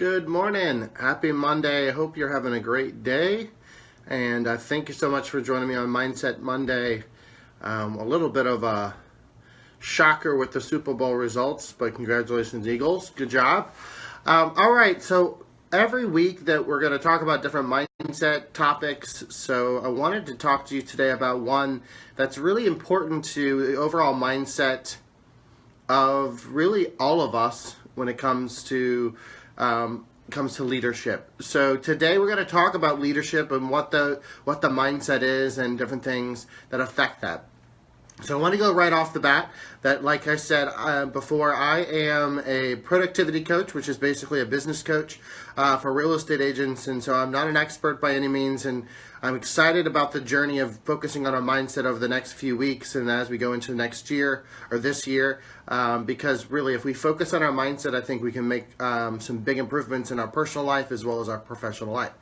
Good morning. Happy Monday. I hope you're having a great day. And thank you so much for joining me on Mindset Monday. A little bit of a shocker with the Super Bowl results, but congratulations, Eagles. Good job. All right, so every week that we're going to talk about different mindset topics. So I wanted to talk to you today about one that's really important to the overall mindset of really all of us when it comes to leadership. So today we're going to talk about leadership and what the mindset is and different things that affect that. So I want to go right off the bat that, like I said before, I am a productivity coach, which is basically a business coach for real estate agents. And so I'm not an expert by any means. And I'm excited about the journey of focusing on our mindset over the next few weeks and as we go into next year or this year. Because really, if we focus on our mindset, I think we can make some big improvements in our personal life as well as our professional life.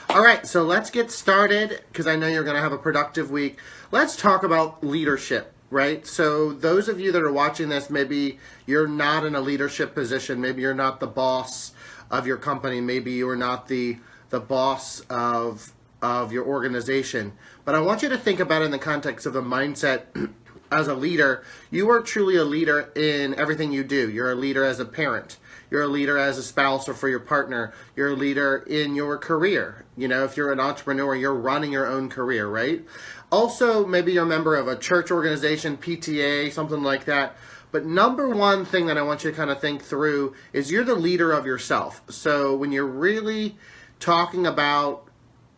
All right, so let's get started because I know you're going to have a productive week. Let's talk about leadership, right? So those of you that are watching this, maybe you're not in a leadership position. Maybe you're not the boss of your company. Maybe you're not the boss of your organization. But I want you to think about it in the context of the mindset. As a leader, you are truly a leader in everything you do. You're a leader as a parent. You're a leader as a spouse or for your partner. You're a leader in your career. You know, if you're an entrepreneur, you're running your own career, right? Also, maybe you're a member of a church organization, PTA, something like that. But number one thing that I want you to kind of think through is you're the leader of yourself. So when you're really talking about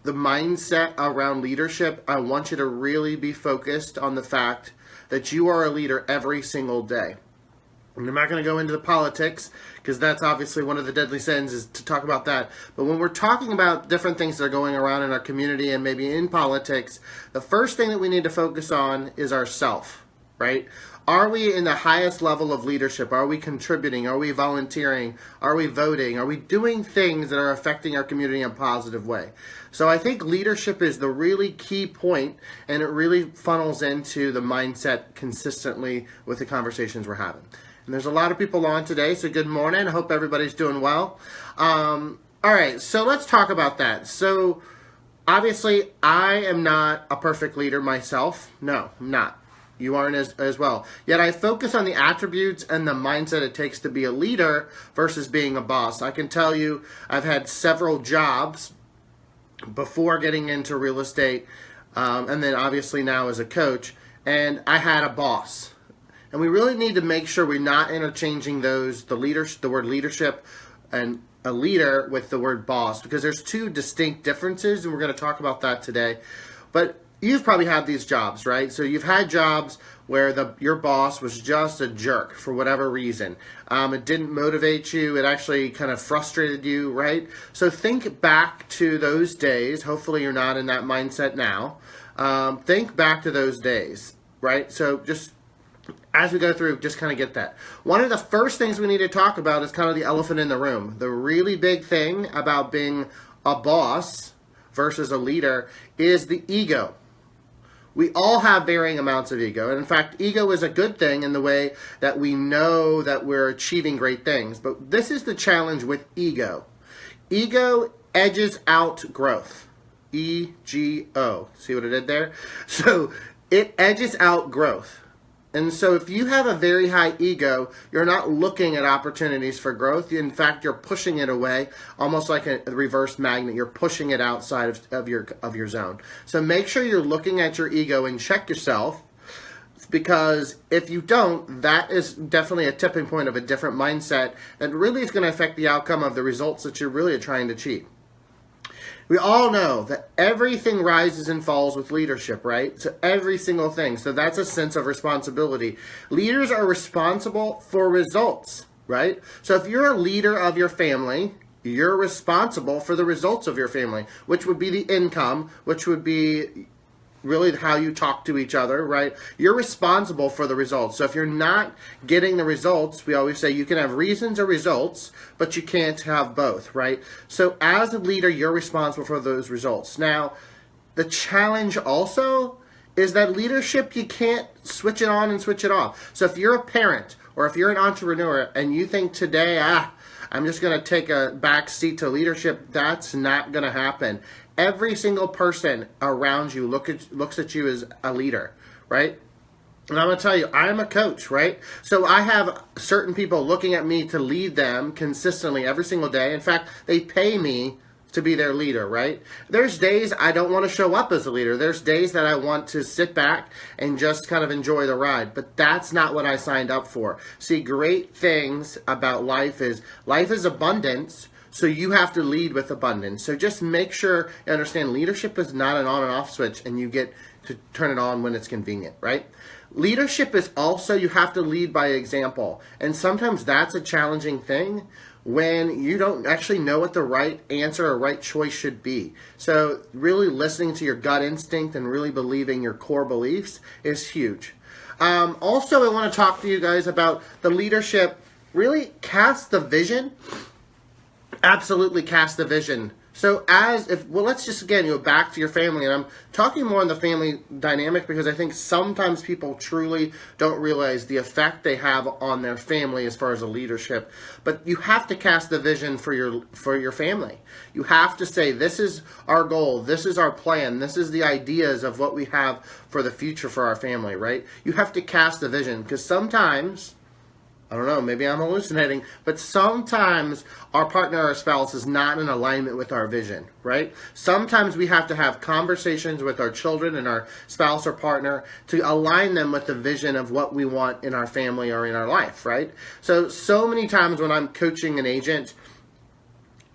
the mindset around leadership, I want you to really be focused on the fact that you are a leader every single day. And I'm not going to go into the politics because that's obviously one of the deadly sins is to talk about that. But when we're talking about different things that are going around in our community and maybe in politics, the first thing that we need to focus on is ourself, right? Are we in the highest level of leadership? Are we contributing? Are we volunteering? Are we voting? Are we doing things that are affecting our community in a positive way? So I think leadership is the really key point, and it really funnels into the mindset consistently with the conversations we're having. And there's a lot of people on today, so good morning. I hope everybody's doing well. All right, so let's talk about that. So obviously, I am not a perfect leader myself. No, I'm not. You aren't as well. Yet I focus on the attributes and the mindset it takes to be a leader versus being a boss. I can tell you I've had several jobs before getting into real estate, and then obviously now as a coach, and I had a boss. And we really need to make sure we're not interchanging the word leadership and a leader with the word boss, because there's two distinct differences, and we're going to talk about that today. But you've probably had these jobs, right? So you've had jobs where your boss was just a jerk for whatever reason. It didn't motivate you. It actually kind of frustrated you, right? So think back to those days. Hopefully you're not in that mindset now. Think back to those days, right? So just as we go through, just kind of get that. One of the first things we need to talk about is kind of the elephant in the room. The really big thing about being a boss versus a leader is the ego. We all have varying amounts of ego. And in fact, ego is a good thing in the way that we know that we're achieving great things. But this is the challenge with ego. Ego edges out growth. E-G-O. See what I did there? So it edges out growth. And so if you have a very high ego, you're not looking at opportunities for growth. In fact, you're pushing it away, almost like a reverse magnet. You're pushing it outside of your zone. So make sure you're looking at your ego and check yourself, because if you don't, that is definitely a tipping point of a different mindset that really is going to affect the outcome of the results that you're really trying to achieve. We all know that everything rises and falls with leadership, right? So every single thing. So that's a sense of responsibility. Leaders are responsible for results, right? So if you're a leader of your family, you're responsible for the results of your family, which would be the income, which would be really how you talk to each other, right? You're responsible for the results. So if you're not getting the results, we always say you can have reasons or results, but you can't have both, right? So as a leader, you're responsible for those results. Now, the challenge also is that leadership, you can't switch it on and switch it off. So if you're a parent or if you're an entrepreneur and you think today, I I'm just going to take a back seat to leadership. That's not going to happen. Every single person around you looks at you as a leader, right? And I'm going to tell you, I'm a coach, right? So I have certain people looking at me to lead them consistently every single day. In fact, they pay me to be their leader, right? There's days I don't want to show up as a leader. There's days that I want to sit back and just kind of enjoy the ride. But that's not what I signed up for. See, great things about life is abundance. So you have to lead with abundance. So just make sure you understand leadership is not an on and off switch and you get to turn it on when it's convenient, right? Leadership is also, you have to lead by example. And sometimes that's a challenging thing when you don't actually know what the right answer or right choice should be. So really listening to your gut instinct and really believing your core beliefs is huge. Also, I want to talk to you guys about the leadership. Really cast the vision. Absolutely cast the vision. So let's just again go back to your family, and I'm talking more on the family dynamic because I think sometimes people truly don't realize the effect they have on their family as far as a leadership. But you have to cast the vision for your family. You have to say, this is our goal, this is our plan, this is the ideas of what we have for the future for our family, right? You have to cast the vision because sometimes, I don't know, maybe I'm hallucinating, but sometimes our partner or spouse is not in alignment with our vision, right? Sometimes we have to have conversations with our children and our spouse or partner to align them with the vision of what we want in our family or in our life, right? So many times when I'm coaching an agent,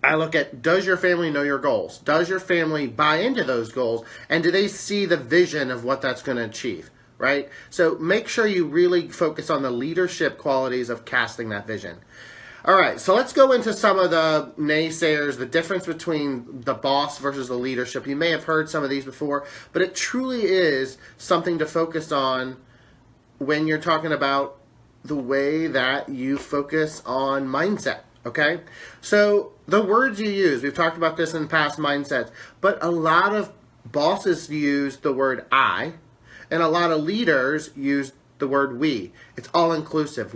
I look at, does your family know your goals? Does your family buy into those goals? And do they see the vision of what that's going to achieve? Right? So make sure you really focus on the leadership qualities of casting that vision. All right, so let's go into some of the naysayers, the difference between the boss versus the leadership. You may have heard some of these before, but it truly is something to focus on when you're talking about the way that you focus on mindset, okay? So the words you use, we've talked about this in past mindsets, but a lot of bosses use the word I, and a lot of leaders use the word we. It's all inclusive.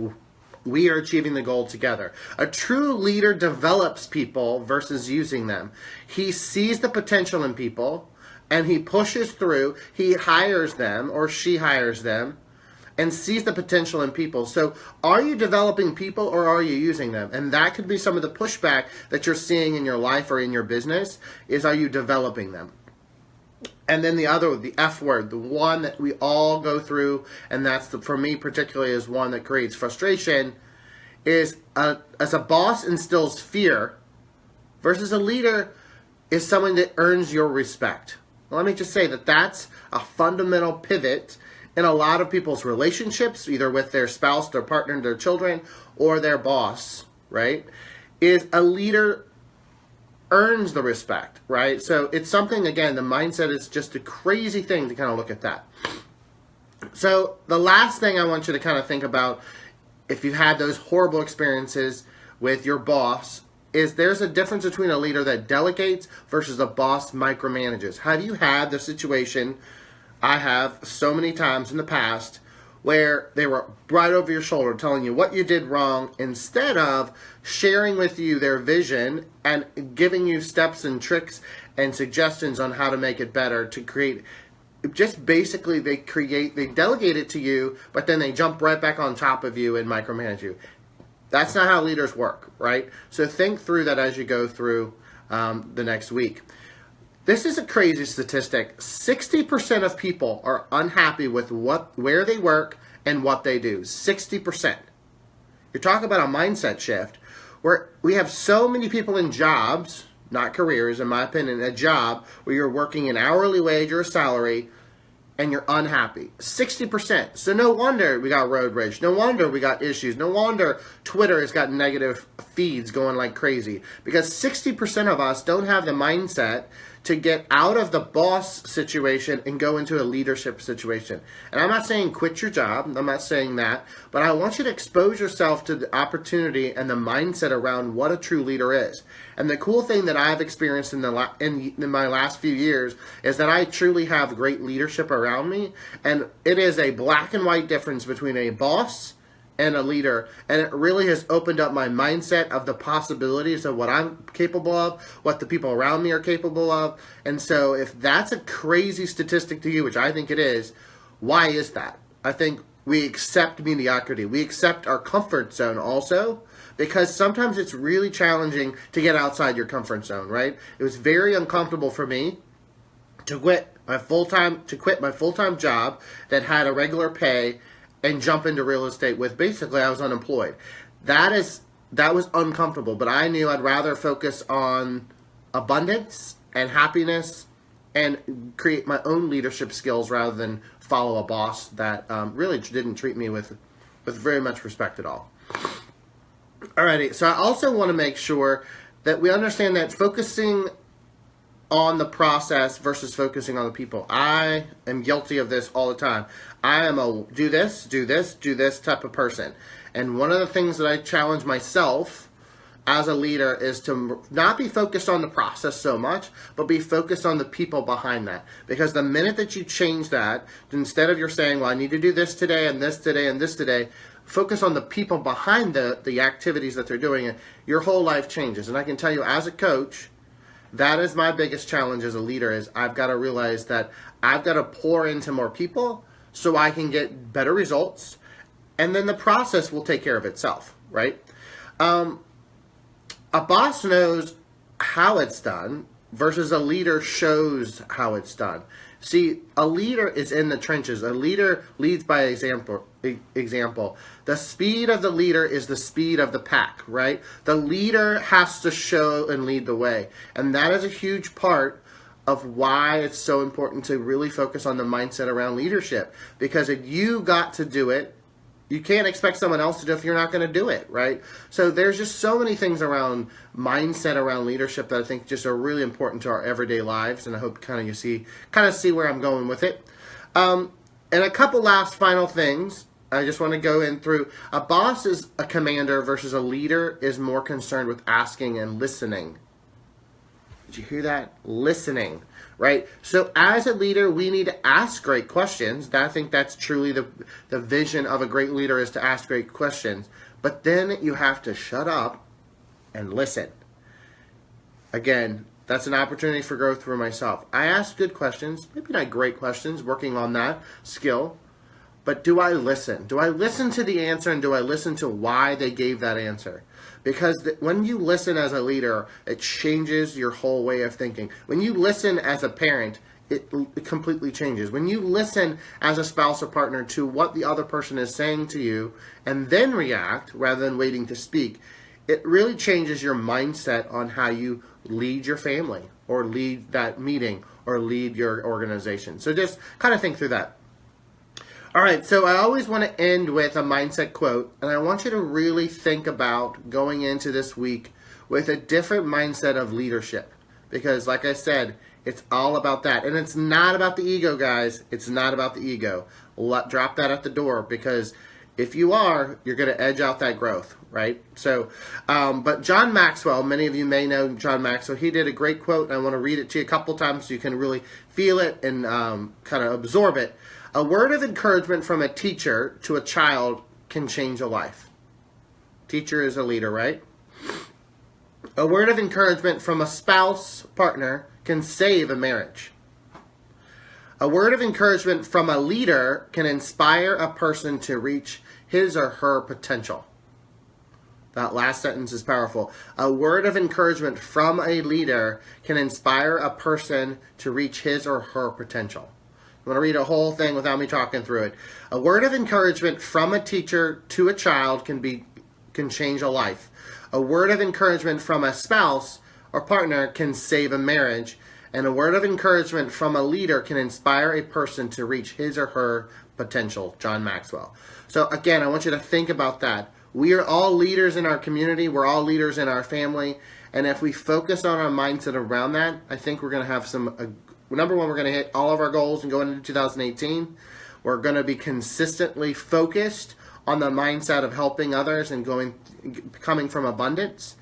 We are achieving the goal together. A true leader develops people versus using them. He sees the potential in people and he pushes through. He hires them or she hires them and sees the potential in people. So are you developing people or are you using them? And that could be some of the pushback that you're seeing in your life or in your business is, are you developing them? And then the other, the F word, the one that we all go through, and that's for me particularly is one that creates frustration, is as a boss instills fear versus a leader is someone that earns your respect. Well, let me just say that that's a fundamental pivot in a lot of people's relationships, either with their spouse, their partner, their children, or their boss, right? Is a leader earns the respect, right? So it's something, again, the mindset is just a crazy thing to kind of look at that. So the last thing I want you to kind of think about, if you've had those horrible experiences with your boss, is there's a difference between a leader that delegates versus a boss micromanages. Have you had the situation, I have so many times in the past, where they were right over your shoulder telling you what you did wrong instead of sharing with you their vision and giving you steps and tricks and suggestions on how to make it better to create, just basically they delegate it to you, but then they jump right back on top of you and micromanage you. That's not how leaders work, right? So think through that as you go through the next week. This is a crazy statistic. 60% of people are unhappy with where they work and what they do. 60%. You're talking about a mindset shift where we have so many people in jobs, not careers, in my opinion, a job where you're working an hourly wage or a salary and you're unhappy. 60%. So no wonder we got road rage. No wonder we got issues. No wonder Twitter has got negative feeds going like crazy. Because 60% of us don't have the mindset to get out of the boss situation and go into a leadership situation. And I'm not saying quit your job. I'm not saying that. But I want you to expose yourself to the opportunity and the mindset around what a true leader is. And the cool thing that I've experienced in my last few years is that I truly have great leadership around me. And it is a black and white difference between a boss and a leader, and it really has opened up my mindset of the possibilities of what I'm capable of, what the people around me are capable of. And so if that's a crazy statistic to you, which I think it is, why is that? I think we accept mediocrity. We accept our comfort zone also, because sometimes it's really challenging to get outside your comfort zone, right? It was very uncomfortable for me to quit my full-time job that had a regular pay and jump into real estate with basically I was unemployed. That was uncomfortable, but I knew I'd rather focus on abundance and happiness and create my own leadership skills rather than follow a boss that really didn't treat me with very much respect at all. Alrighty, so I also want to make sure that we understand that focusing on the process versus focusing on the people. I am guilty of this all the time. I am a do this type of person. And one of the things that I challenge myself as a leader is to not be focused on the process so much, but be focused on the people behind that. Because the minute that you change that, instead of you're saying, well, I need to do this today and this today and this today, focus on the people behind the activities that they're doing, and your whole life changes. And I can tell you as a coach, that is my biggest challenge as a leader, is I've got to realize that I've got to pour into more people so I can get better results, and then the process will take care of itself, right? A boss knows how it's done versus a leader shows how it's done. See, a leader is in the trenches. A leader leads by example. The speed of the leader is the speed of the pack, right? The leader has to show and lead the way. And that is a huge part of why it's so important to really focus on the mindset around leadership. Because if you got to do it, you can't expect someone else to do it if you're not going to do it, right? So there's just so many things around mindset, around leadership that I think just are really important to our everyday lives, and I hope you see where I'm going with it. And a couple last final things I just want to go in through. A boss is a commander versus a leader is more concerned with asking and listening. Did you hear that? Listening. Right? So as a leader, we need to ask great questions. I think that's truly the vision of a great leader, is to ask great questions. But then you have to shut up and listen. Again, that's an opportunity for growth for myself. I ask good questions, maybe not great questions, working on that skill. But do I listen? Do I listen to the answer, and do I listen to why they gave that answer? Because when you listen as a leader, it changes your whole way of thinking. When you listen as a parent, it completely changes. When you listen as a spouse or partner to what the other person is saying to you and then react rather than waiting to speak, it really changes your mindset on how you lead your family or lead that meeting or lead your organization. So just kind of think through that. All right, so I always want to end with a mindset quote, and I want you to really think about going into this week with a different mindset of leadership. Because like I said, it's all about that. And it's not about the ego, guys. It's not about the ego. Drop that at the door, because if you are, you're going to edge out that growth, right? So, but John Maxwell, many of you may know John Maxwell, he did a great quote, and I want to read it to you a couple times so you can really feel it and kind of absorb it. A word of encouragement from a teacher to a child can change a life. Teacher is a leader, right? A word of encouragement from a spouse, partner, can save a marriage. A word of encouragement from a leader can inspire a person to reach his or her potential. That last sentence is powerful. A word of encouragement from a leader can inspire a person to reach his or her potential. I'm going to read a whole thing without me talking through it. A word of encouragement from a teacher to a child can change a life. A word of encouragement from a spouse or partner can save a marriage. And a word of encouragement from a leader can inspire a person to reach his or her potential. John Maxwell. So again, I want you to think about that. We are all leaders in our community. We're all leaders in our family. And if we focus on our mindset around that, I think we're going to have number one, we're going to hit all of our goals and go into 2018. We're going to be consistently focused on the mindset of helping others and coming from abundance.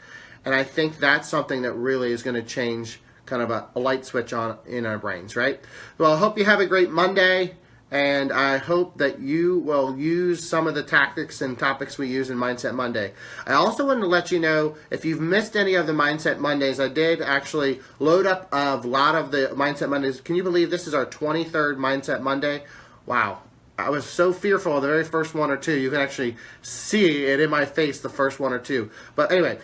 And I think that's something that really is going to change kind of a light switch on in our brains, right? Well, I hope you have a great Monday. and I hope that you will use some of the tactics and topics we use in Mindset Monday. I also wanted to let you know, if you've missed any of the Mindset Mondays, I did actually load up a lot of the Mindset Mondays. Can you believe this is our 23rd Mindset Monday? Wow. I was so fearful of the very first one or two. You can actually see it in my face, the first one or two. But anyway,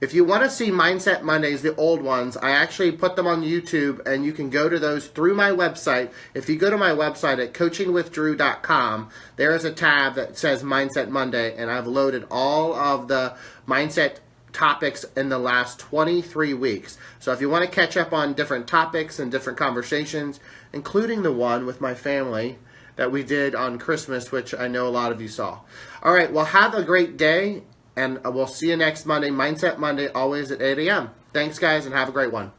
if you want to see Mindset Mondays, the old ones, I actually put them on YouTube, and you can go to those through my website. If you go to my website at coachingwithdrew.com, there is a tab that says Mindset Monday, and I've loaded all of the mindset topics in the last 23 weeks. So if you want to catch up on different topics and different conversations, including the one with my family that we did on Christmas, which I know a lot of you saw. All right, well, have a great day. And we'll see you next Monday, Mindset Monday, always at 8 a.m. Thanks, guys, and have a great one.